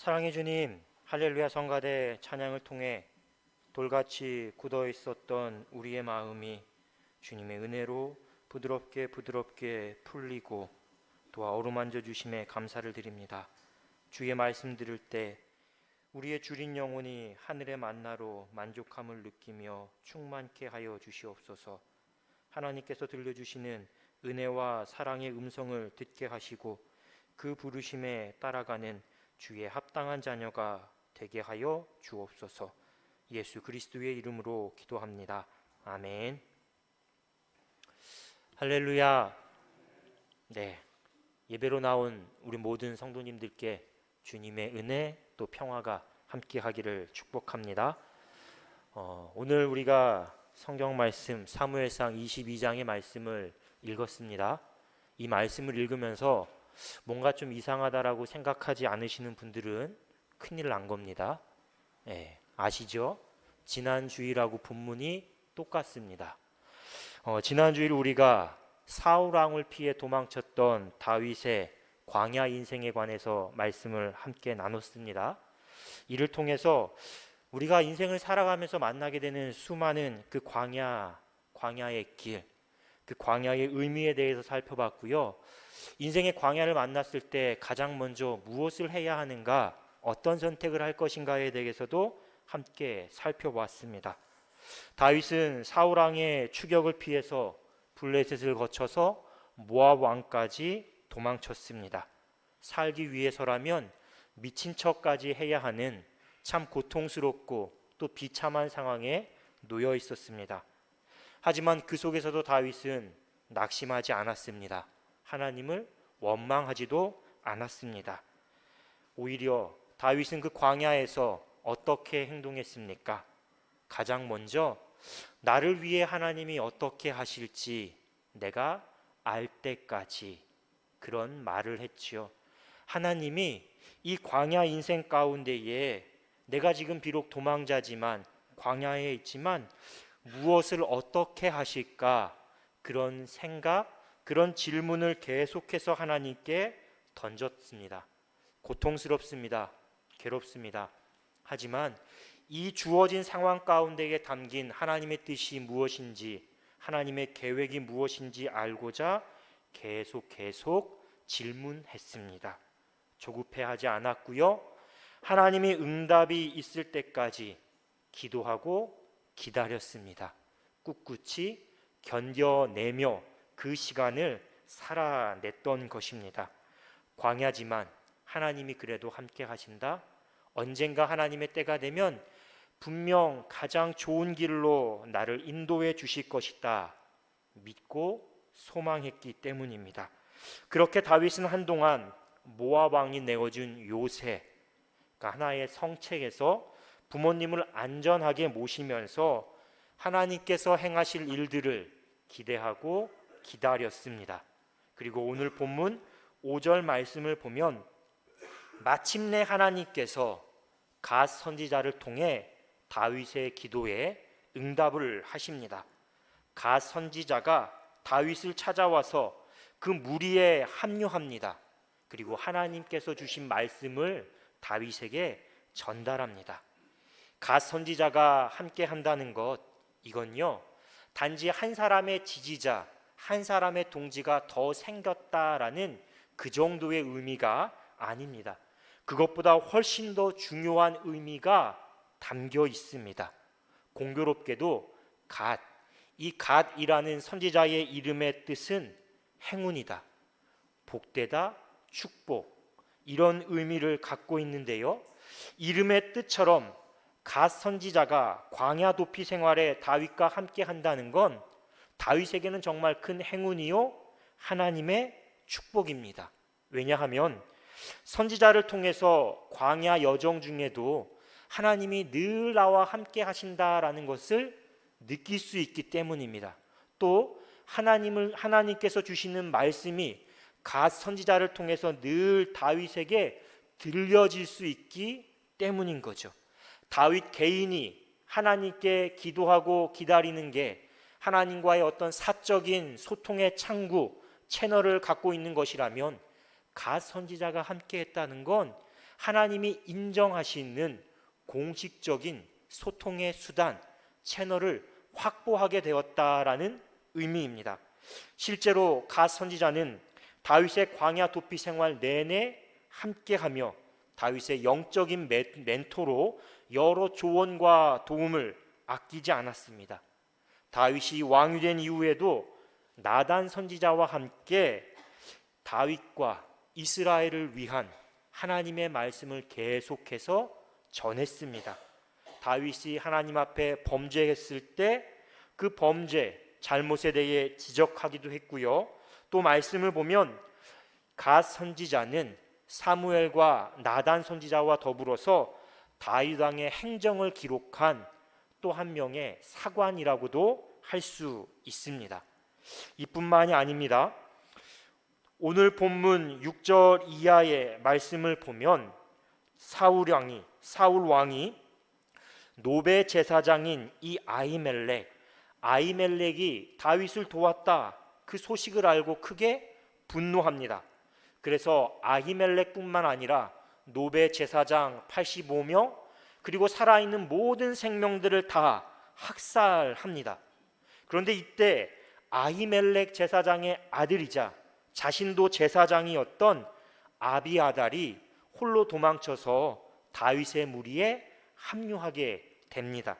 사랑의 주님, 할렐루야 성가대 찬양을 통해 돌같이 굳어 있었던 우리의 마음이 주님의 은혜로 부드럽게 풀리고 또한 어루만져 주심에 감사를 드립니다. 주의 말씀 들을 때 우리의 주린 영혼이 하늘의 만나로 만족함을 느끼며 충만케 하여 주시옵소서. 하나님께서 들려주시는 은혜와 사랑의 음성을 듣게 하시고 그 부르심에 따라가는 주의 합당한 자녀가 되게 하여 주옵소서. 예수 그리스도의 이름으로 기도합니다. 아멘. 할렐루야. 네, 예배로 나온 우리 모든 성도님들께 주님의 은혜 또 평화가 함께 하기를 축복합니다. 오늘 우리가 성경 말씀 사무엘상 22장의 말씀을 읽었습니다. 이 말씀을 읽으면서 뭔가 좀 이상하다라고 생각하지 않으시는 분들은 큰일 난 겁니다. 아시죠? 지난 주일하고 본문이 똑같습니다. 지난 주일 우리가 사울 왕을 피해 도망쳤던 다윗의 광야 인생에 관해서 말씀을 함께 나눴습니다. 이를 통해서 우리가 인생을 살아가면서 만나게 되는 수많은 그 광야의 길, 그 광야의 의미에 대해서 살펴봤고요. 인생의 광야를 만났을 때 가장 먼저 무엇을 해야 하는가, 어떤 선택을 할 것인가에 대해서도 함께 살펴보았습니다. 다윗은 사울 왕의 추격을 피해서 블레셋을 거쳐서 모압 왕까지 도망쳤습니다. 살기 위해서라면 미친 척까지 해야 하는 참 고통스럽고 또 비참한 상황에 놓여 있었습니다. 하지만 그 속에서도 다윗은 낙심하지 않았습니다. 하나님을 원망하지도 않았습니다. 오히려 다윗은 그 광야에서 어떻게 행동했습니까? 가장 먼저 나를 위해 하나님이 어떻게 하실지 내가 알 때까지 그런 말을 했지요. 하나님이 이 광야 인생 가운데에 내가 지금 비록 도망자지만 광야에 있지만 무엇을 어떻게 하실까, 그런 생각, 그런 질문을 계속해서 하나님께 던졌습니다. 고통스럽습니다. 괴롭습니다. 하지만 이 주어진 상황 가운데에 담긴 하나님의 뜻이 무엇인지, 하나님의 계획이 무엇인지 알고자 계속 질문했습니다. 조급해하지 않았고요. 하나님의 응답이 있을 때까지 기도하고 기다렸습니다. 꿋꿋이 견뎌내며 그 시간을 살아냈던 것입니다. 광야지만 하나님이 그래도 함께 하신다. 언젠가 하나님의 때가 되면 분명 가장 좋은 길로 나를 인도해 주실 것이다 믿고 소망했기 때문입니다. 그렇게 다윗은 한동안 모압 왕이 내어준 요새, 그러니까 하나의 성책에서 부모님을 안전하게 모시면서 하나님께서 행하실 일들을 기대하고 기다렸습니다. 그리고 오늘 본문 5절 말씀을 보면 마침내 하나님께서 갓 선지자를 통해 다윗의 기도에 응답을 하십니다. 갓 선지자가 다윗을 찾아와서 그 무리에 합류합니다. 그리고 하나님께서 주신 말씀을 다윗에게 전달합니다. 갓 선지자가 함께 한다는 것, 이건요 단지 한 사람의 지지자, 한 사람의 동지가 더 생겼다라는 그 정도의 의미가 아닙니다. 그것보다 훨씬 더 중요한 의미가 담겨 있습니다. 공교롭게도 이 갓이라는 선지자의 이름의 뜻은 행운이다, 복되다, 축복, 이런 의미를 갖고 있는데요. 이름의 뜻처럼 갓 선지자가 광야 도피 생활에 다윗과 함께 한다는 건 다윗에게는 정말 큰 행운이요 하나님의 축복입니다. 왜냐하면 선지자를 통해서 광야 여정 중에도 하나님이 늘 나와 함께 하신다라는 것을 느낄 수 있기 때문입니다. 또 하나님께서 주시는 말씀이 갓 선지자를 통해서 늘 다윗에게 들려질 수 있기 때문인 거죠. 다윗 개인이 하나님께 기도하고 기다리는 게 하나님과의 어떤 사적인 소통의 창구, 채널을 갖고 있는 것이라면 갓 선지자가 함께 했다는 건 하나님이 인정하시는 공식적인 소통의 수단, 채널을 확보하게 되었다라는 의미입니다. 실제로 갓 선지자는 다윗의 광야 도피 생활 내내 함께하며 다윗의 영적인 멘토로 여러 조언과 도움을 아끼지 않았습니다. 다윗이 왕이 된 이후에도 나단 선지자와 함께 다윗과 이스라엘을 위한 하나님의 말씀을 계속해서 전했습니다. 다윗이 하나님 앞에 범죄했을 때 그 범죄, 잘못에 대해 지적하기도 했고요. 또 말씀을 보면 갓 선지자는 사무엘과 나단 선지자와 더불어서 다윗 왕의 행정을 기록한 또 한 명의 사관이라고도 할 수 있습니다. 이뿐만이 아닙니다. 오늘 본문 6절 이하의 말씀을 보면 사울 왕이 노베 제사장인 이 아히멜렉이 다윗을 도왔다, 그 소식을 알고 크게 분노합니다. 그래서 아히멜렉뿐만 아니라 노베 제사장 85명 그리고 살아있는 모든 생명들을 다 학살합니다. 그런데 이때 아히멜렉 제사장의 아들이자 자신도 제사장이었던 아비아달이 홀로 도망쳐서 다윗의 무리에 합류하게 됩니다.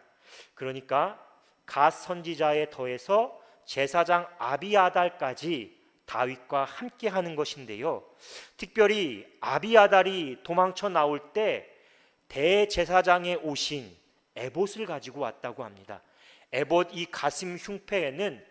그러니까 갓 선지자에 더해서 제사장 아비아달까지 다윗과 함께하는 것인데요. 특별히 아비아달이 도망쳐 나올 때 대제사장의 옷인 에봇을 가지고 왔다고 합니다. 에봇, 이 가슴 흉패에는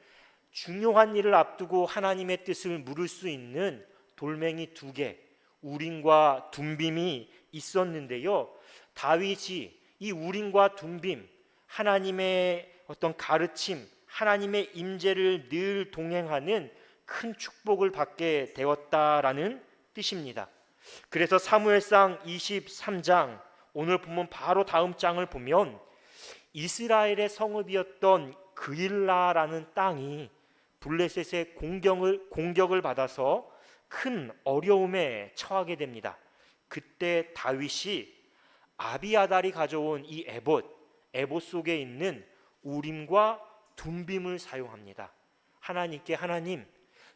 중요한 일을 앞두고 하나님의 뜻을 물을 수 있는 돌멩이 2개, 우림과 둠빔이 있었는데요. 다윗이 이 우림과 둠빔, 하나님의 어떤 가르침, 하나님의 임재를 늘 동행하는 큰 축복을 받게 되었다라는 뜻입니다. 그래서 사무엘상 23장, 오늘 보면 바로 다음 장을 보면 이스라엘의 성읍이었던 그일라라는 땅이 블레셋의 공격을 받아서 큰 어려움에 처하게 됩니다. 그때 다윗이 아비아달이 가져온 이 에봇 속에 있는 우림과 둠빔을 사용합니다. 하나님께, 하나님,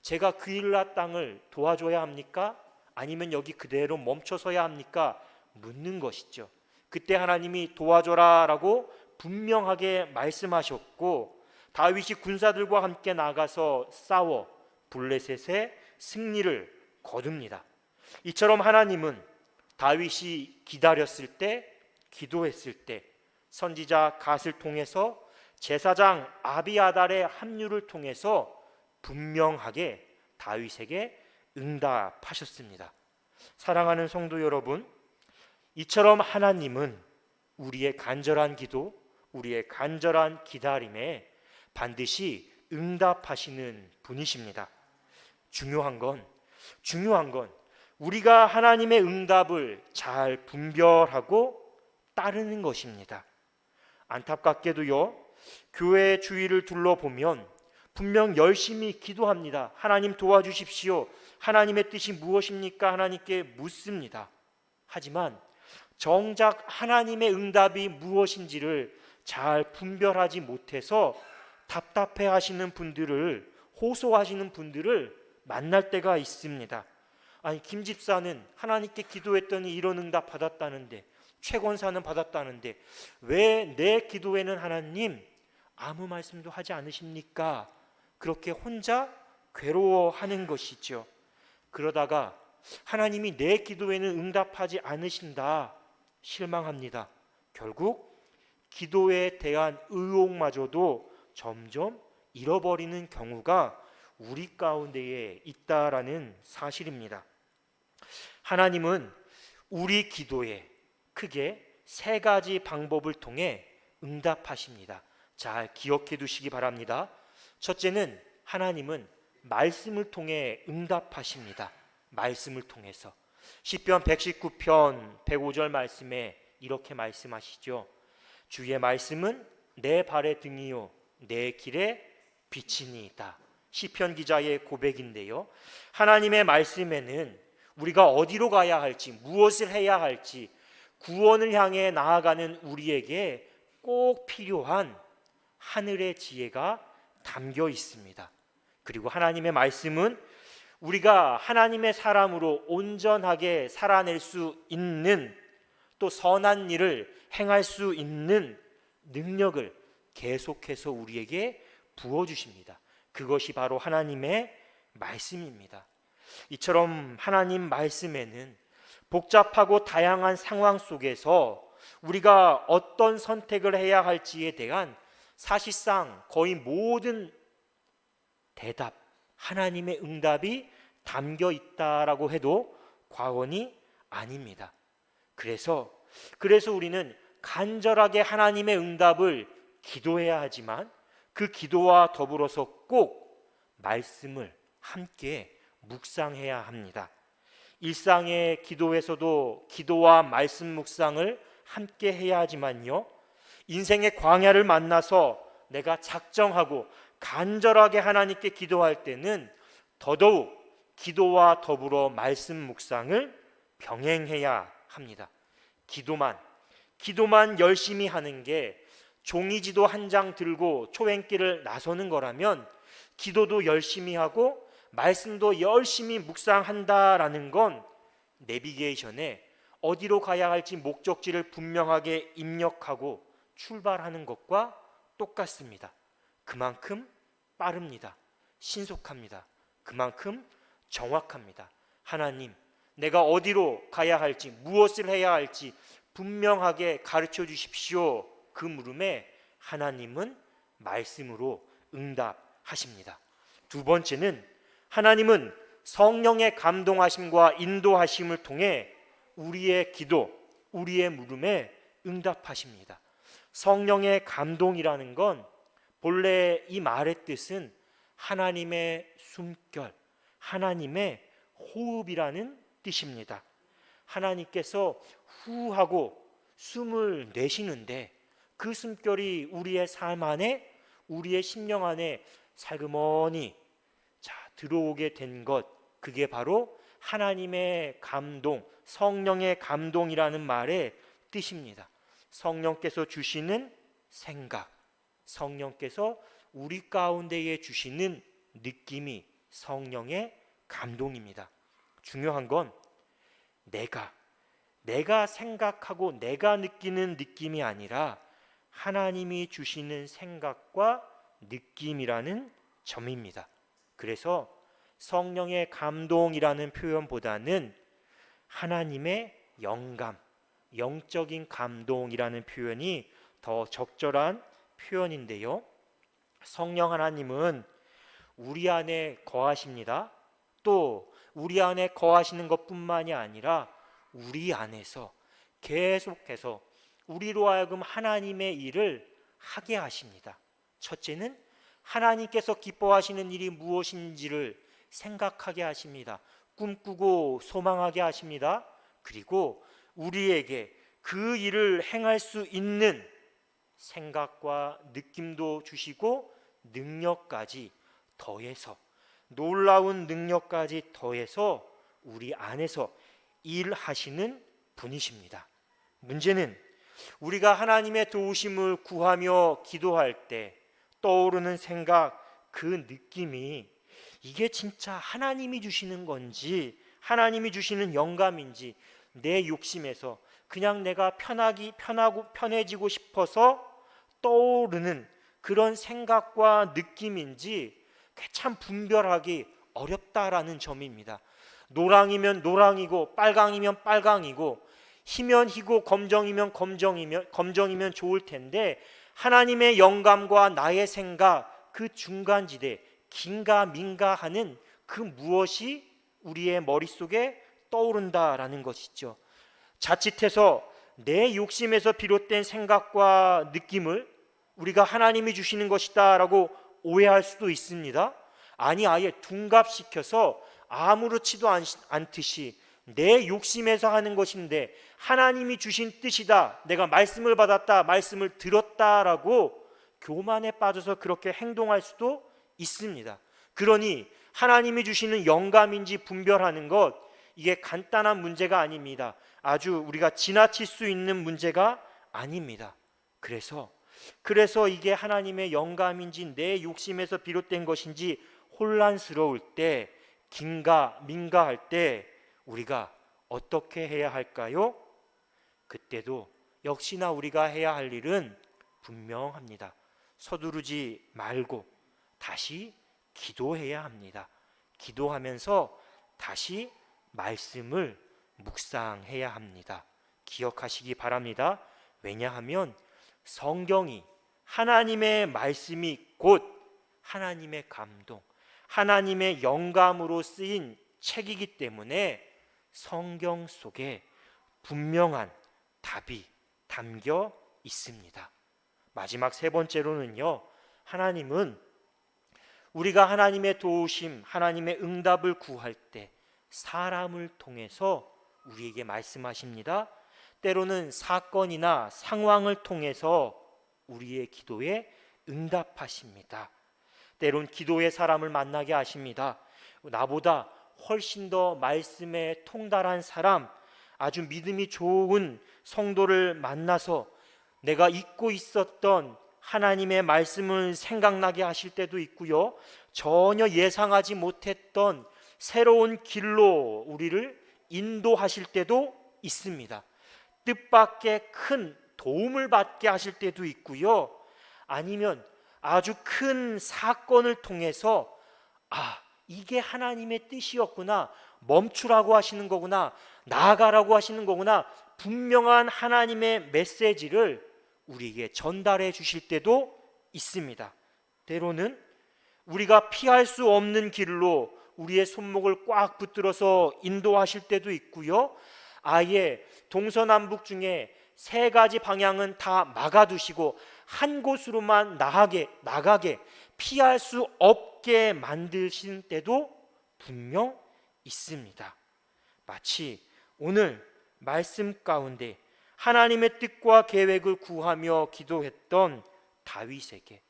제가 그일라 땅을 도와줘야 합니까? 아니면 여기 그대로 멈춰서야 합니까? 묻는 것이죠. 그때 하나님이 도와줘라 라고 분명하게 말씀하셨고, 다윗이 군사들과 함께 나가서 싸워 블레셋의 승리를 거둡니다. 이처럼 하나님은 다윗이 기다렸을 때, 기도했을 때 선지자 갓을 통해서 제사장 아비아달의 합류를 통해서 분명하게 다윗에게 응답하셨습니다. 사랑하는 성도 여러분, 이처럼 하나님은 우리의 간절한 기도, 우리의 간절한 기다림에 반드시 응답하시는 분이십니다. 중요한 건 우리가 하나님의 응답을 잘 분별하고 따르는 것입니다. 안타깝게도요, 교회 주위를 둘러보면 분명 열심히 기도합니다. 하나님 도와주십시오. 하나님의 뜻이 무엇입니까? 하나님께 묻습니다. 하지만 정작 하나님의 응답이 무엇인지를 잘 분별하지 못해서 답답해 하시는 분들을, 호소하시는 분들을 만날 때가 있습니다. 아니, 김 집사는 하나님께 기도했더니 이런 응답 받았다는데, 최 권사는 받았다는데 왜 내 기도에는 하나님 아무 말씀도 하지 않으십니까? 그렇게 혼자 괴로워하는 것이죠. 그러다가 하나님이 내 기도에는 응답하지 않으신다, 실망합니다. 결국 기도에 대한 의욕마저도 점점 잃어버리는 경우가 우리 가운데에 있다라는 사실입니다. 하나님은 우리 기도에 크게 3가지 방법을 통해 응답하십니다. 잘 기억해 두시기 바랍니다. 첫째는 하나님은 말씀을 통해 응답하십니다. 말씀을 통해서 시편 119편 105절 말씀에 이렇게 말씀하시죠. 주의 말씀은 내 발의 등이요 내 길의 빛이니이다. 시편 기자의 고백인데요, 하나님의 말씀에는 우리가 어디로 가야 할지, 무엇을 해야 할지, 구원을 향해 나아가는 우리에게 꼭 필요한 하늘의 지혜가 담겨 있습니다. 그리고 하나님의 말씀은 우리가 하나님의 사람으로 온전하게 살아낼 수 있는, 또 선한 일을 행할 수 있는 능력을 계속해서 우리에게 부어주십니다. 그것이 바로 하나님의 말씀입니다. 이처럼 하나님 말씀에는 복잡하고 다양한 상황 속에서 우리가 어떤 선택을 해야 할지에 대한 사실상 거의 모든 대답, 하나님의 응답이 담겨 있다라고 해도 과언이 아닙니다. 그래서 우리는 간절하게 하나님의 응답을 기도해야 하지만 그 기도와 더불어서 꼭 말씀을 함께 묵상해야 합니다. 일상의 기도에서도 기도와 말씀 묵상을 함께 해야 하지만요, 인생의 광야를 만나서 내가 작정하고 간절하게 하나님께 기도할 때는 더더욱 기도와 더불어 말씀 묵상을 병행해야 합니다. 기도만 열심히 하는 게 종이지도 한 장 들고 초행길을 나서는 거라면 기도도 열심히 하고 말씀도 열심히 묵상한다라는 건 내비게이션에 어디로 가야 할지 목적지를 분명하게 입력하고 출발하는 것과 똑같습니다. 그만큼 빠릅니다. 신속합니다. 그만큼 정확합니다. 하나님, 내가 어디로 가야 할지, 무엇을 해야 할지 분명하게 가르쳐 주십시오. 그 물음에 하나님은 말씀으로 응답하십니다. 두 번째는 하나님은 성령의 감동하심과 인도하심을 통해 우리의 기도, 우리의 물음에 응답하십니다. 성령의 감동이라는 건 본래 이 말의 뜻은 하나님의 숨결, 하나님의 호흡이라는 뜻입니다. 하나님께서 후하고 숨을 내쉬는데 그 숨결이 우리의 삶 안에, 우리의 심령 안에 살그머니 들어오게 된 것, 그게 바로 하나님의 감동, 성령의 감동이라는 말의 뜻입니다. 성령께서 주시는 생각, 성령께서 우리 가운데에 주시는 느낌이 성령의 감동입니다. 중요한 건 내가 생각하고 내가 느끼는 느낌이 아니라 하나님이 주시는 생각과 느낌이라는 점입니다. 그래서 성령의 감동이라는 표현보다는 하나님의 영감, 영적인 감동이라는 표현이 더 적절한 표현인데요, 성령 하나님은 우리 안에 거하십니다. 또 우리 안에 거하시는 것뿐만이 아니라 우리 안에서 계속해서 우리로 하여금 하나님의 일을 하게 하십니다. 첫째는 하나님께서 기뻐하시는 일이 무엇인지를 생각하게 하십니다. 꿈꾸고 소망하게 하십니다. 그리고 우리에게 그 일을 행할 수 있는 생각과 느낌도 주시고 능력까지 더해서, 놀라운 능력까지 더해서 우리 안에서 일하시는 분이십니다. 문제는 우리가 하나님의 도우심을 구하며 기도할 때 떠오르는 생각, 그 느낌이 이게 진짜 하나님이 주시는 건지, 하나님이 주시는 영감인지, 내 욕심에서 그냥 내가 편해지고 싶어서 떠오르는 그런 생각과 느낌인지 참 분별하기 어렵다라는 점입니다. 노랑이면 노랑이고 빨강이면 빨강이고 희면 희고 검정이면 검정이면 좋을 텐데, 하나님의 영감과 나의 생각, 그 중간지대, 긴가 민가 하는 그 무엇이 우리의 머릿속에 떠오른다라는 것이죠. 자칫해서 내 욕심에서 비롯된 생각과 느낌을 우리가 하나님이 주시는 것이다 라고 오해할 수도 있습니다. 아니, 아예 둔갑시켜서 아무렇지도 않듯이 내 욕심에서 하는 것인데 하나님이 주신 뜻이다, 내가 말씀을 받았다, 말씀을 들었다라고 교만에 빠져서 그렇게 행동할 수도 있습니다. 그러니 하나님이 주시는 영감인지 분별하는 것, 이게 간단한 문제가 아닙니다. 아주 우리가 지나칠 수 있는 문제가 아닙니다. 그래서 이게 하나님의 영감인지 내 욕심에서 비롯된 것인지 혼란스러울 때, 민가할 때 우리가 어떻게 해야 할까요? 그때도 역시나 우리가 해야 할 일은 분명합니다. 서두르지 말고 다시 기도해야 합니다. 기도하면서 다시 말씀을 묵상해야 합니다. 기억하시기 바랍니다. 왜냐하면 성경이, 하나님의 말씀이 곧 하나님의 감동, 하나님의 영감으로 쓰인 책이기 때문에 성경 속에 분명한 답이 담겨 있습니다. 마지막 세 번째로는요, 하나님은 우리가 하나님의 도우심, 하나님의 응답을 구할 때 사람을 통해서 우리에게 말씀하십니다. 때로는 사건이나 상황을 통해서 우리의 기도에 응답하십니다. 때론 기도의 사람을 만나게 하십니다. 나보다 훨씬 더 말씀에 통달한 사람, 아주 믿음이 좋은 성도를 만나서 내가 잊고 있었던 하나님의 말씀을 생각나게 하실 때도 있고요, 전혀 예상하지 못했던 새로운 길로 우리를 인도하실 때도 있습니다. 뜻밖의 큰 도움을 받게 하실 때도 있고요, 아니면 아주 큰 사건을 통해서 이게 하나님의 뜻이었구나, 멈추라고 하시는 거구나, 나아가라고 하시는 거구나, 분명한 하나님의 메시지를 우리에게 전달해 주실 때도 있습니다. 때로는 우리가 피할 수 없는 길로 우리의 손목을 꽉 붙들어서 인도하실 때도 있고요, 아예 동서남북 중에 세 가지 방향은 다 막아두시고 한 곳으로만 나가게 피할 수 없게 만드신 때도 분명 있습니다. 마치 오늘 말씀 가운데 하나님의 뜻과 계획을 구하며 기도했던 다윗에게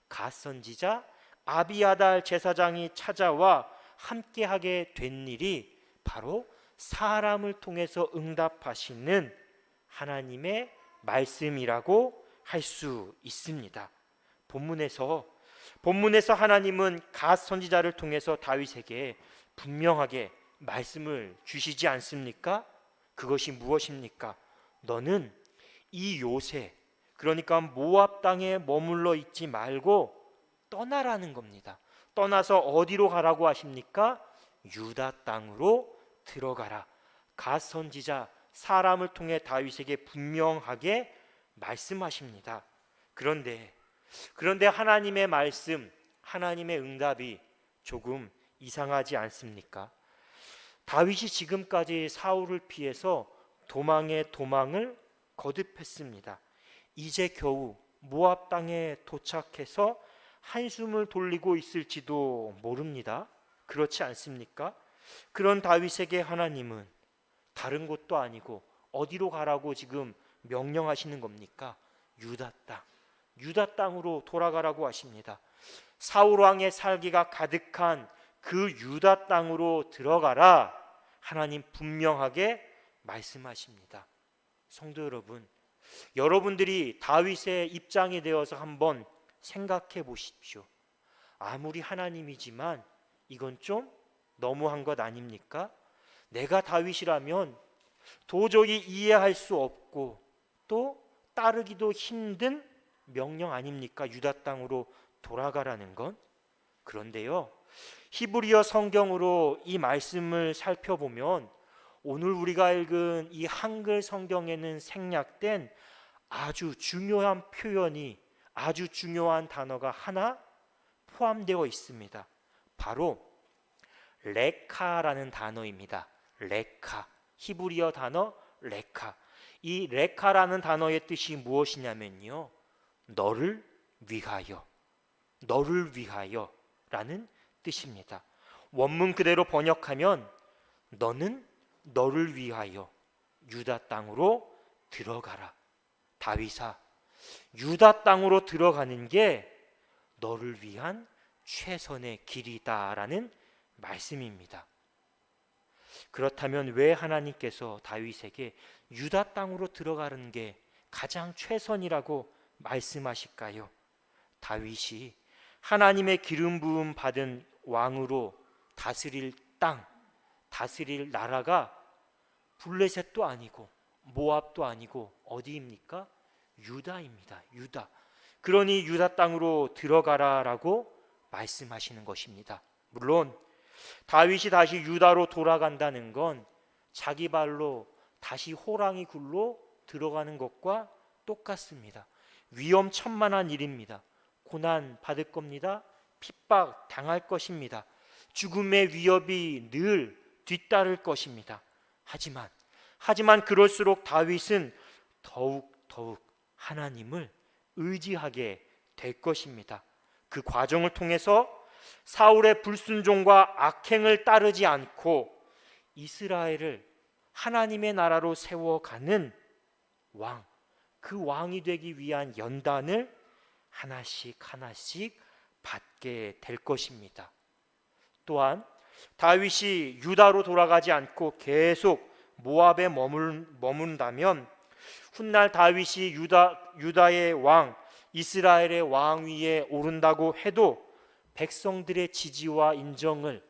갓 선지자 아비아달 제사장이 찾아와 함께하게 된 일이 바로 사람을 통해서 응답하시는 하나님의 말씀이라고 할 수 있습니다. 본문에서 하나님은 갓 선지자를 통해서 다윗에게 분명하게 말씀을 주시지 않습니까? 그것이 무엇입니까? 너는 이 요새, 그러니까 모압 땅에 머물러 있지 말고 떠나라는 겁니다. 떠나서 어디로 가라고 하십니까? 유다 땅으로 들어가라. 갓 선지자 사람을 통해 다윗에게 분명하게 말씀하십니다. 그런데 하나님의 말씀, 하나님의 응답이 조금 이상하지 않습니까? 다윗이 지금까지 사울을 피해서 도망을 거듭했습니다. 이제 겨우 모압 땅에 도착해서 한숨을 돌리고 있을지도 모릅니다. 그렇지 않습니까? 그런 다윗에게 하나님은 다른 곳도 아니고 어디로 가라고 지금 명령하시는 겁니까? 유다 땅으로 돌아가라고 하십니다. 사울 왕의 살기가 가득한 그 유다 땅으로 들어가라, 하나님 분명하게 말씀하십니다. 성도 여러분, 여러분들이 다윗의 입장이 되어서 한번 생각해 보십시오. 아무리 하나님이지만 이건 좀 너무한 것 아닙니까? 내가 다윗이라면 도저히 이해할 수 없고 또 따르기도 힘든 명령 아닙니까? 유다 땅으로 돌아가라는 건. 그런데요, 히브리어 성경으로 이 말씀을 살펴보면 오늘 우리가 읽은 이 한글 성경에는 생략된 아주 중요한 표현이, 아주 중요한 단어가 하나 포함되어 있습니다. 바로 레카라는 단어입니다. 레카, 히브리어 단어 레카. 이 레카라는 단어의 뜻이 무엇이냐면요, 너를 위하여 라는 뜻입니다. 원문 그대로 번역하면 너는 너를 위하여 유다 땅으로 들어가라. 다윗아, 유다 땅으로 들어가는 게 너를 위한 최선의 길이다라는 말씀입니다. 그렇다면 왜 하나님께서 다윗에게 유다 땅으로 들어가는 게 가장 최선이라고 말씀하실까요? 다윗이 하나님의 기름 부음 받은 왕으로 다스릴 땅, 다스릴 나라가 블레셋도 아니고 모압도 아니고 어디입니까? 유다입니다. 유다. 그러니 유다 땅으로 들어가라라고 말씀하시는 것입니다. 물론 다윗이 다시 유다로 돌아간다는 건 자기 발로 다시 호랑이 굴로 들어가는 것과 똑같습니다. 위험천만한 일입니다. 고난 받을 겁니다. 핍박 당할 것입니다. 죽음의 위협이 늘 뒤따를 것입니다. 하지만 그럴수록 다윗은 더욱 하나님을 의지하게 될 것입니다. 그 과정을 통해서 사울의 불순종과 악행을 따르지 않고 이스라엘을 하나님의 나라로 세워가는 왕, 그 왕이 되기 위한 연단을 하나씩 받게 될 것입니다. 또한 다윗이 유다로 돌아가지 않고 계속 모압에 머문다면 훗날 다윗이 유다의 왕, 이스라엘의 왕 위에 오른다고 해도 백성들의 지지와 인정을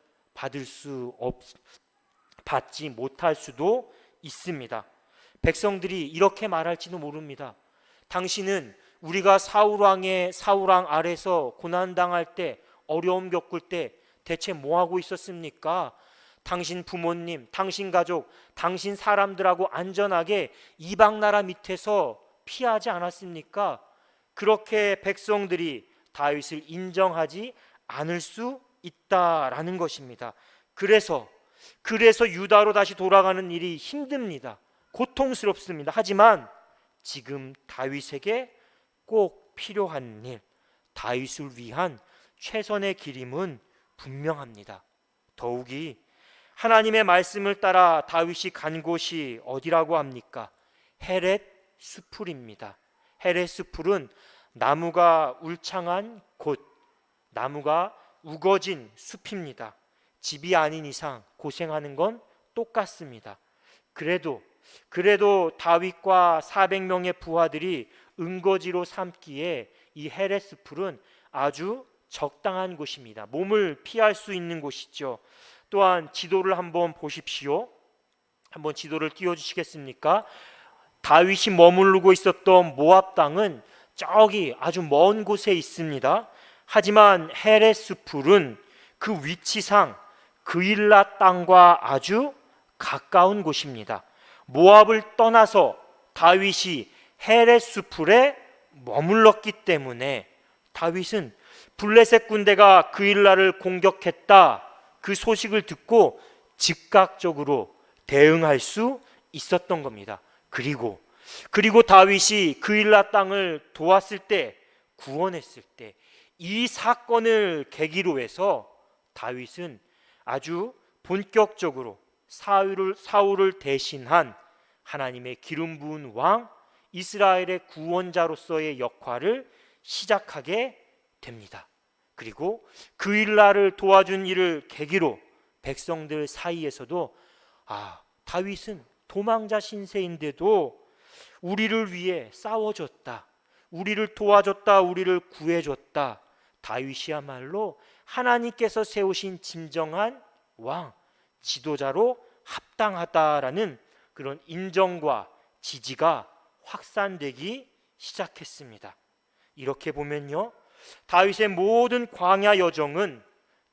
받지 못할 수도 있습니다. 백성들이 이렇게 말할지도 모릅니다. 당신은 우리가 사울왕 아래서 고난당할 때, 어려움 겪을 때 대체 뭐하고 있었습니까? 당신 부모님, 당신 가족, 당신 사람들하고 안전하게 이방 나라 밑에서 피하지 않았습니까? 그렇게 백성들이 다윗을 인정하지 않을 수 있다라는 것입니다. 그래서 유다로 다시 돌아가는 일이 힘듭니다. 고통스럽습니다. 하지만 지금 다윗에게 꼭 필요한 일, 다윗을 위한 최선의 길임은 분명합니다. 더욱이 하나님의 말씀을 따라 다윗이 간 곳이 어디라고 합니까? 헤렛 수풀입니다. 헤렛 수풀은 나무가 울창한 곳, 나무가 우거진 숲입니다. 집이 아닌 이상 고생하는 건 똑같습니다. 그래도 다윗과 400명의 부하들이 은거지로 삼기에 이 헤렛 수풀은 아주 적당한 곳입니다. 몸을 피할 수 있는 곳이죠. 또한 지도를 한번 보십시오. 한번 지도를 띄워주시겠습니까? 다윗이 머무르고 있었던 모압 땅은 저기 아주 먼 곳에 있습니다. 하지만 헤렛 수풀은 그 위치상 그일라 땅과 아주 가까운 곳입니다. 모압을 떠나서 다윗이 헤렛 수풀에 머물렀기 때문에 다윗은 블레셋 군대가 그일라를 공격했다, 그 소식을 듣고 즉각적으로 대응할 수 있었던 겁니다. 그리고 다윗이 그일라 땅을 도왔을 때, 구원했을 때, 이 사건을 계기로 해서 다윗은 아주 본격적으로 사울을 대신한 하나님의 기름 부은 왕, 이스라엘의 구원자로서의 역할을 시작하게 됩니다. 그리고 그일라를 도와준 일을 계기로 백성들 사이에서도 다윗은 도망자 신세인데도 우리를 위해 싸워줬다, 우리를 도와줬다, 우리를 구해줬다, 다윗이야말로 하나님께서 세우신 진정한 왕, 지도자로 합당하다라는 그런 인정과 지지가 확산되기 시작했습니다. 이렇게 보면요, 다윗의 모든 광야 여정은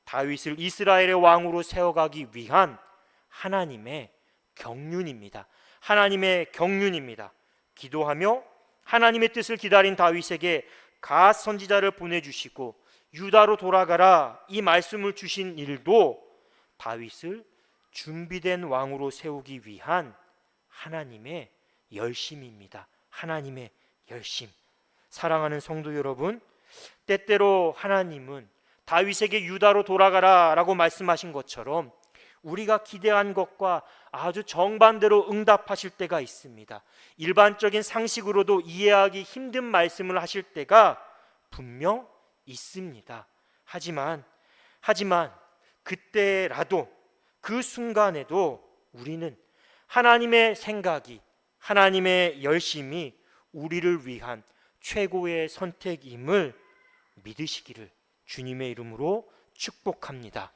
다윗을 이스라엘의 왕으로 세워가기 위한 하나님의 경륜입니다. 하나님의 경륜입니다. 기도하며 하나님의 뜻을 기다린 다윗에게 갓 선지자를 보내주시고 유다로 돌아가라, 이 말씀을 주신 일도 다윗을 준비된 왕으로 세우기 위한 하나님의 열심입니다. 하나님의 열심. 사랑하는 성도 여러분, 때때로 하나님은 다윗에게 유다로 돌아가라 라고 말씀하신 것처럼 우리가 기대한 것과 아주 정반대로 응답하실 때가 있습니다. 일반적인 상식으로도 이해하기 힘든 말씀을 하실 때가 분명 있습니다. 하지만 그때라도, 그 순간에도 우리는 하나님의 생각이, 하나님의 열심이 우리를 위한 최고의 선택임을 믿으시기를 주님의 이름으로 축복합니다.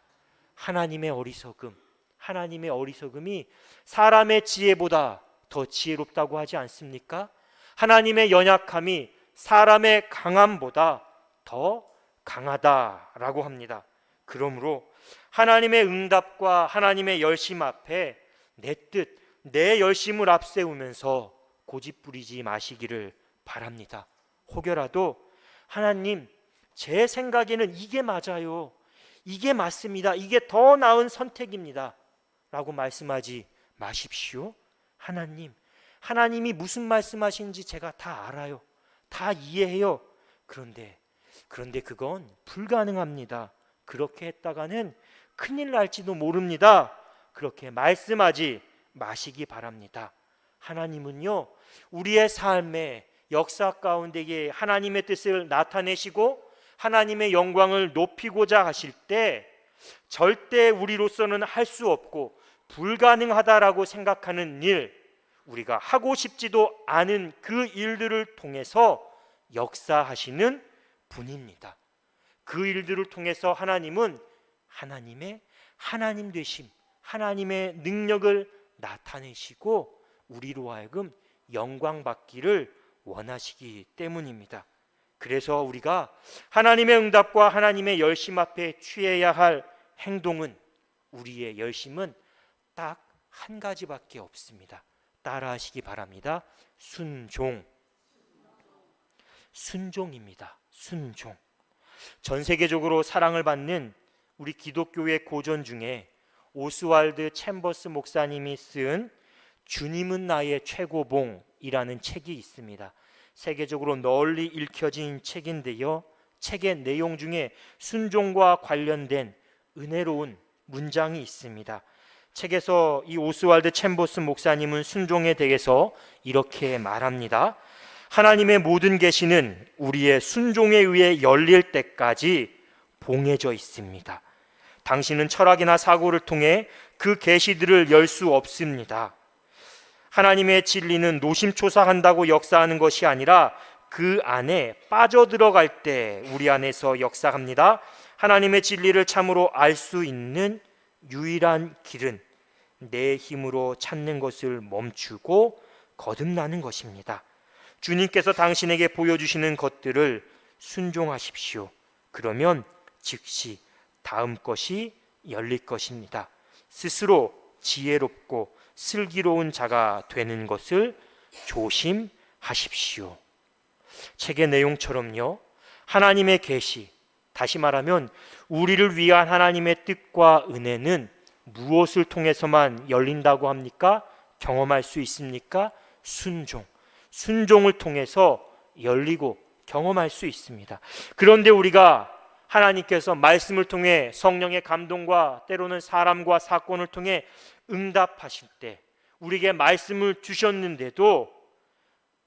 하나님의 어리석음이 사람의 지혜보다 더 지혜롭다고 하지 않습니까? 하나님의 연약함이 사람의 강함보다 더 강하다라고 합니다. 그러므로 하나님의 응답과 하나님의 열심 앞에 내 뜻, 내 열심을 앞세우면서 고집부리지 마시기를 바랍니다. 혹여라도 하나님, 제 생각에는 이게 맞아요, 이게 맞습니다, 이게 더 나은 선택입니다 라고 말씀하지 마십시오. 하나님이 무슨 말씀하시는지 제가 다 알아요, 다 이해해요. 그런데 그건 불가능합니다. 그렇게 했다가는 큰일 날지도 모릅니다. 그렇게 말씀하지 마시기 바랍니다. 하나님은요, 우리의 삶의 역사 가운데에 하나님의 뜻을 나타내시고 하나님의 영광을 높이고자 하실 때 절대 우리로서는 할 수 없고 불가능하다라고 생각하는 일, 우리가 하고 싶지도 않은 그 일들을 통해서 역사하시는 분입니다. 그 일들을 통해서 하나님은 하나님의 하나님 되심, 하나님의 능력을 나타내시고 우리로 하여금 영광 받기를 원하시기 때문입니다. 그래서 우리가 하나님의 응답과 하나님의 열심 앞에 취해야 할 행동은, 우리의 열심은 딱 한 가지밖에 없습니다. 따라하시기 바랍니다. 순종입니다. 순종. 전 세계적으로 사랑을 받는 우리 기독교의 고전 중에 오스왈드 챔버스 목사님이 쓴 주님은 나의 최고봉이라는 책이 있습니다. 세계적으로 널리 읽혀진 책인데요, 책의 내용 중에 순종과 관련된 은혜로운 문장이 있습니다. 책에서 이 오스왈드 챔버스 목사님은 순종에 대해서 이렇게 말합니다. 하나님의 모든 계시는 우리의 순종에 의해 열릴 때까지 봉해져 있습니다. 당신은 철학이나 사고를 통해 그 계시들을 열 수 없습니다. 하나님의 진리는 노심초사한다고 역사하는 것이 아니라 그 안에 빠져들어갈 때 우리 안에서 역사합니다. 하나님의 진리를 참으로 알 수 있는 유일한 길은 내 힘으로 찾는 것을 멈추고 거듭나는 것입니다. 주님께서 당신에게 보여주시는 것들을 순종하십시오. 그러면 즉시 다음 것이 열릴 것입니다. 스스로 지혜롭고 슬기로운 자가 되는 것을 조심하십시오. 책의 내용처럼요, 하나님의 계시, 다시 말하면 우리를 위한 하나님의 뜻과 은혜는 무엇을 통해서만 열린다고 합니까? 경험할 수 있습니까? 순종을 통해서 열리고 경험할 수 있습니다. 그런데 우리가 하나님께서 말씀을 통해 성령의 감동과 때로는 사람과 사건을 통해 응답하실 때 우리에게 말씀을 주셨는데도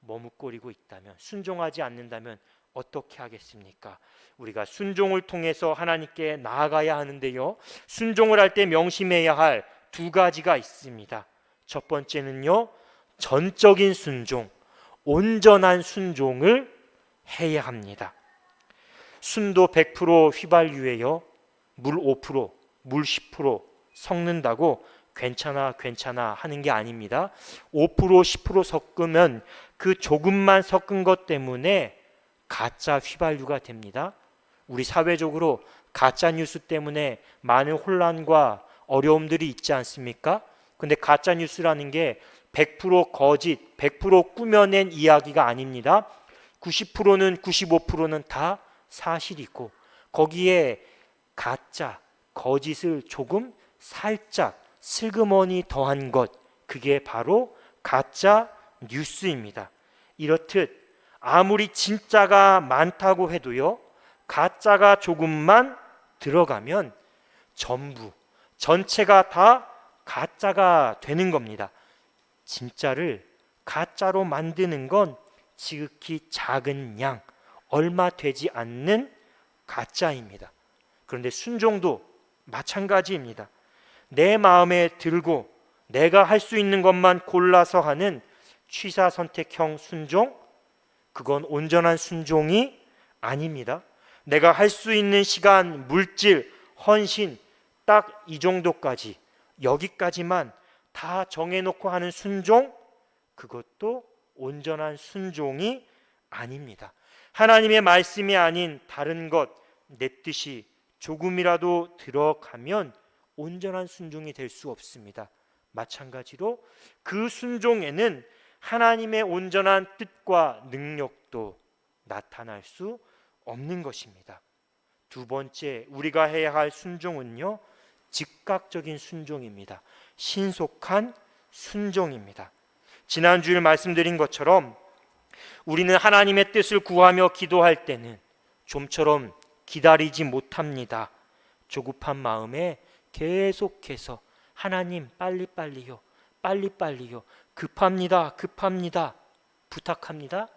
머뭇거리고 있다면, 순종하지 않는다면 어떻게 하겠습니까? 우리가 순종을 통해서 하나님께 나아가야 하는데요, 순종을 할 때 명심해야 할 두 가지가 있습니다. 첫 번째는요, 전적인 순종, 온전한 순종을 해야 합니다. 순도 100% 휘발유에요, 물 5%, 물 10% 섞는다고 괜찮아 하는 게 아닙니다. 5% 10% 섞으면 그 조금만 섞은 것 때문에 가짜 휘발유가 됩니다. 우리 사회적으로 가짜 뉴스 때문에 많은 혼란과 어려움들이 있지 않습니까? 근데 가짜 뉴스라는 게 100% 거짓, 100% 꾸며낸 이야기가 아닙니다. 90%는 95%는 다 사실이고, 거기에 가짜, 거짓을 조금 살짝 슬그머니 더한 것, 그게 바로 가짜 뉴스입니다. 이렇듯 아무리 진짜가 많다고 해도요, 가짜가 조금만 들어가면 전체가 다 가짜가 되는 겁니다. 진짜를 가짜로 만드는 건 지극히 작은 양, 얼마 되지 않는 가짜입니다. 그런데 순종도 마찬가지입니다. 내 마음에 들고 내가 할 수 있는 것만 골라서 하는 취사선택형 순종, 그건 온전한 순종이 아닙니다. 내가 할 수 있는 시간, 물질, 헌신 딱 이 정도까지, 여기까지만 다 정해놓고 하는 순종, 그것도 온전한 순종이 아닙니다. 하나님의 말씀이 아닌 다른 것, 내 뜻이 조금이라도 들어가면 온전한 순종이 될 수 없습니다. 마찬가지로 그 순종에는 하나님의 온전한 뜻과 능력도 나타날 수 없는 것입니다. 두 번째, 우리가 해야 할 순종은요, 즉각적인 순종입니다. 신속한 순종입니다. 지난주에 말씀드린 것처럼 우리는 하나님의 뜻을 구하며 기도할 때는 좀처럼 기다리지 못합니다. 조급한 마음에 계속해서 하나님 빨리빨리요, 빨리빨리요, 급합니다, 급합니다, 부탁합니다.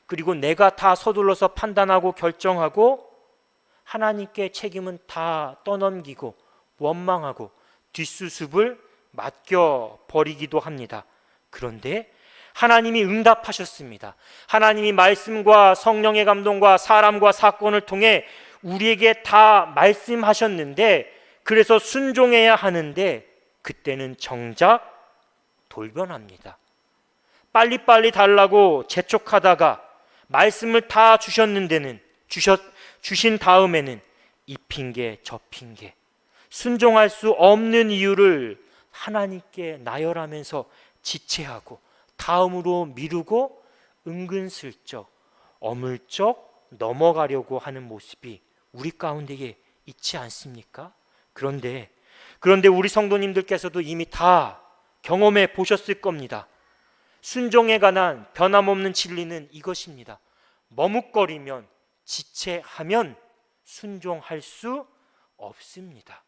그리고 내가 다 서둘러서 판단하고 결정하고 하나님께 책임은 다 떠넘기고 원망하고 뒷수습을 맡겨버리기도 합니다. 그런데 하나님이 응답하셨습니다. 하나님이 말씀과 성령의 감동과 사람과 사건을 통해 우리에게 다 말씀하셨는데, 그래서 순종해야 하는데 그때는 정작 돌변합니다. 빨리빨리 달라고 재촉하다가 말씀을 다 주신 다음에는 이 핑계 저 핑계, 순종할 수 없는 이유를 하나님께 나열하면서 지체하고 다음으로 미루고 은근슬쩍 어물쩍 넘어가려고 하는 모습이 우리 가운데에 있지 않습니까? 그런데 우리 성도님들께서도 이미 다 경험해 보셨을 겁니다. 순종에 관한 변함없는 진리는 이것입니다. 머뭇거리면, 지체하면 순종할 수 없습니다.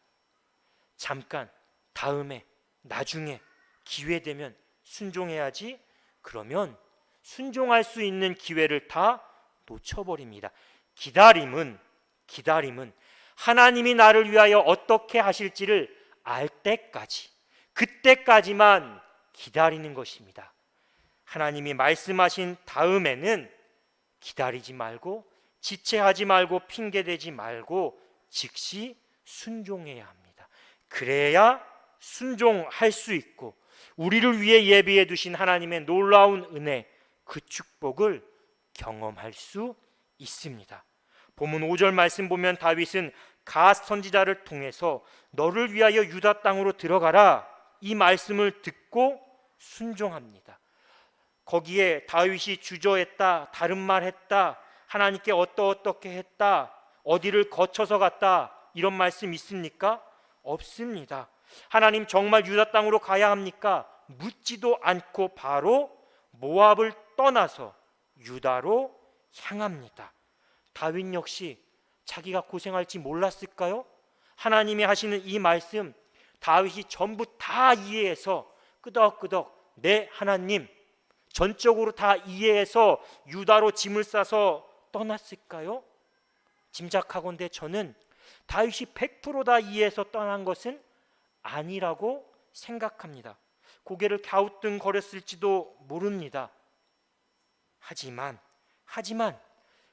잠깐, 다음에, 나중에, 기회되면 순종해야지, 그러면 순종할 수 있는 기회를 다 놓쳐버립니다. 기다림은 하나님이 나를 위하여 어떻게 하실지를 알 때까지, 그때까지만 기다리는 것입니다. 하나님이 말씀하신 다음에는 기다리지 말고 지체하지 말고 핑계대지 말고 즉시 순종해야 합니다. 그래야 순종할 수 있고 우리를 위해 예비해 두신 하나님의 놀라운 은혜, 그 축복을 경험할 수 있습니다. 본문 5절 말씀 보면 다윗은 갓 선지자를 통해서 너를 위하여 유다 땅으로 들어가라, 이 말씀을 듣고 순종합니다. 거기에 다윗이 주저했다, 다른 말 했다, 하나님께 어떻게 했다, 어디를 거쳐서 갔다, 이런 말씀 있습니까? 없습니다. 하나님 정말 유다 땅으로 가야 합니까? 묻지도 않고 바로 모압을 떠나서 유다로 향합니다. 다윗 역시 자기가 고생할지 몰랐을까요? 하나님이 하시는 이 말씀 다윗이 전부 다 이해해서 끄덕끄덕 네 하나님, 전적으로 다 이해해서 유다로 짐을 싸서 떠났을까요? 짐작하건대 저는 다윗이 100% 다 이해해서 떠난 것은 아니라고 생각합니다. 고개를 갸우뚱거렸을지도 모릅니다. 하지만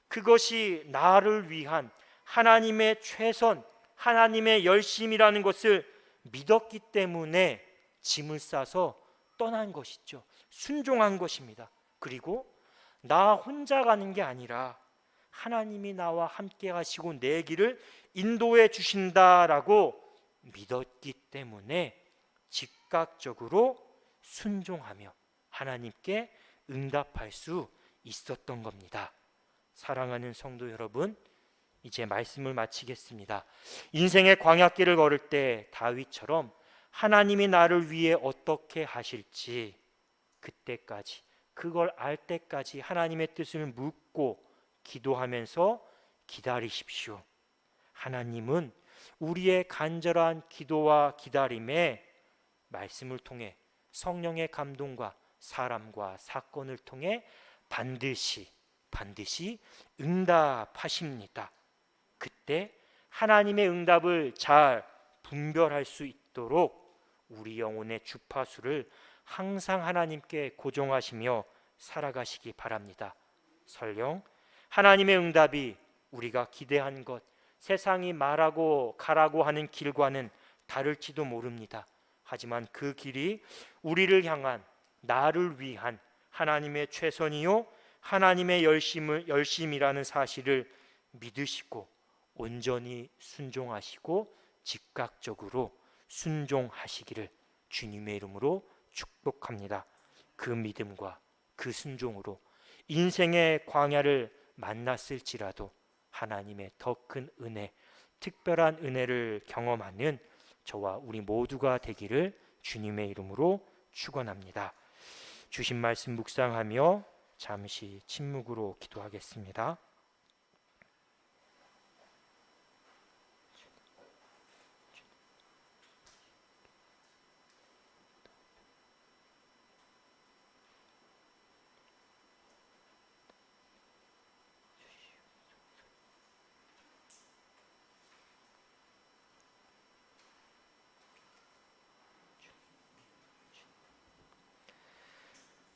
그것이 나를 위한 하나님의 최선, 하나님의 열심이라는 것을 믿었기 때문에 짐을 싸서 떠난 것이죠. 순종한 것입니다. 그리고 나 혼자 가는 게 아니라 하나님이 나와 함께 하시고 내 길을 인도해 주신다라고 믿었기 때문에 즉각적으로 순종하며 하나님께 응답할 수 있었던 겁니다. 사랑하는 성도 여러분, 이제 말씀을 마치겠습니다. 인생의 광야길을 걸을 때 다윗처럼 하나님이 나를 위해 어떻게 하실지 그때까지, 그걸 알 때까지 하나님의 뜻을 묻고 기도하면서 기다리십시오. 하나님은 우리의 간절한 기도와 기다림에 말씀을 통해 성령의 감동과 사람과 사건을 통해 반드시 응답하십니다. 그때 하나님의 응답을 잘 분별할 수 있도록 우리 영혼의 주파수를 항상 하나님께 고정하시며 살아가시기 바랍니다. 설령 하나님의 응답이 우리가 기대한 것, 세상이 말하고 가라고 하는 길과는 다를지도 모릅니다. 하지만 그 길이 우리를 향한, 나를 위한 하나님의 최선이요 하나님의 열심이라는 사실을 믿으시고 온전히 순종하시고 즉각적으로 순종하시기를 주님의 이름으로 축복합니다. 그 믿음과 그 순종으로 인생의 광야를 만났을지라도 하나님의 더 큰 은혜, 특별한 은혜를 경험하는 저와 우리 모두가 되기를 주님의 이름으로 축원합니다. 주신 말씀 묵상하며 잠시 침묵으로 기도하겠습니다.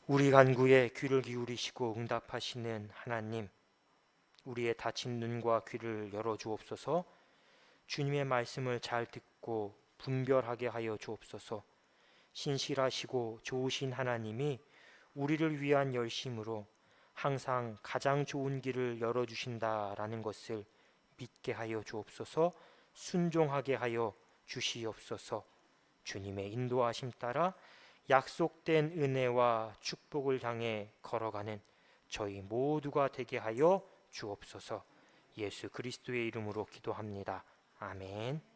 우리 간구에 귀를 기울이시고 응답하시는 하나님, 우리의 닫힌 눈과 귀를 열어주옵소서. 주님의 말씀을 잘 듣고 분별하게 하여 주옵소서. 신실하시고 좋으신 하나님이 우리를 위한 열심으로 항상 가장 좋은 길을 열어주신다라는 것을 믿게 하여 주옵소서. 순종하게 하여 주시옵소서. 주님의 인도하심 따라 약속된 은혜와 축복을 향해 걸어가는 저희 모두가 되게 하여 주옵소서. 예수 그리스도의 이름으로 기도합니다. 아멘.